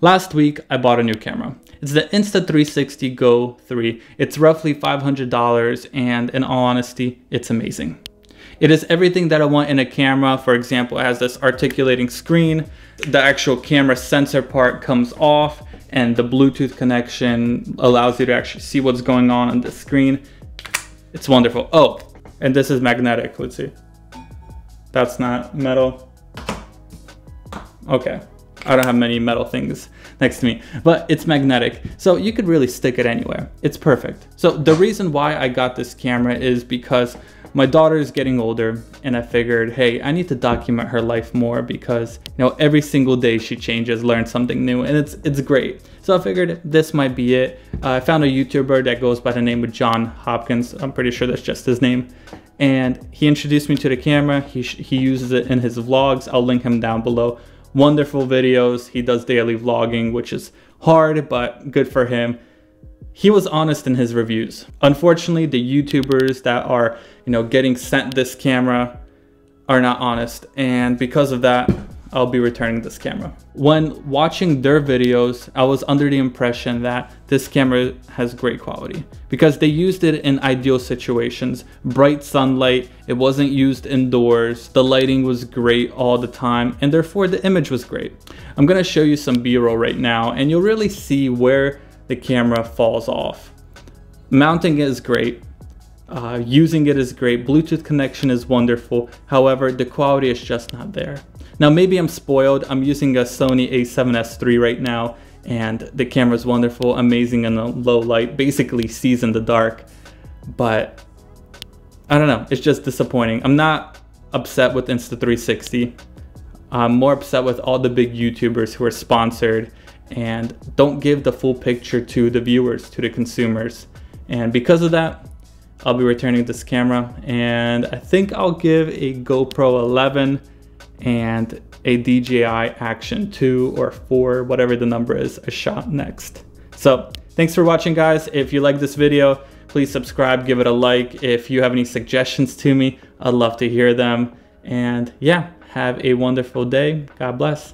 Last week, I bought a new camera. It's the Insta360 GO 3. It's roughly $500, and in all honesty, it's amazing. It is everything that I want in a camera. For example, it has this articulating screen. The actual camera sensor part comes off, and the Bluetooth connection allows you to actually see what's going on the screen. It's wonderful. Oh, and this is magnetic. Let's see. That's not metal. Okay. I don't have many metal things next to me, but it's magnetic. So you could really stick it anywhere. It's perfect. So the reason why I got this camera is because my daughter is getting older, and I figured, hey, I need to document her life more because, you know, every single day she changes, learns something new, and it's great. So I figured this might be it. I found a YouTuber that goes by the name of John Hopkins. I'm pretty sure that's just his name. And he introduced me to the camera. He uses it in his vlogs. I'll link him down below. Wonderful videos. He does daily vlogging, which is hard, but good for him. He was honest in his reviews. Unfortunately, the YouTubers that are, you know, getting sent this camera are not honest. And because of that, I'll be returning this camera. When watching their videos, I was under the impression that this camera has great quality because they used it in ideal situations. Bright sunlight, it wasn't used indoors, the lighting was great all the time, and therefore the image was great. I'm gonna show you some B-roll right now, and you'll really see where the camera falls off. Mounting it is great. Using it is great. Bluetooth connection is wonderful. However, the quality is just not there. Now, maybe I'm spoiled. I'm using a Sony a7S III right now, and the camera is wonderful, amazing in a low light, basically sees in the dark. But I don't know, it's just disappointing. I'm not upset with Insta360. I'm more upset with all the big YouTubers who are sponsored and don't give the full picture to the viewers, to the consumers. And because of that, I'll be returning this camera, and I think I'll give a GoPro 11 and a DJI Action 2 or 4, whatever the number is, a shot next. So thanks for watching, guys. If you like this video, please subscribe, give it a like. If you have any suggestions to me, I'd love to hear them. And yeah, have a wonderful day. God bless.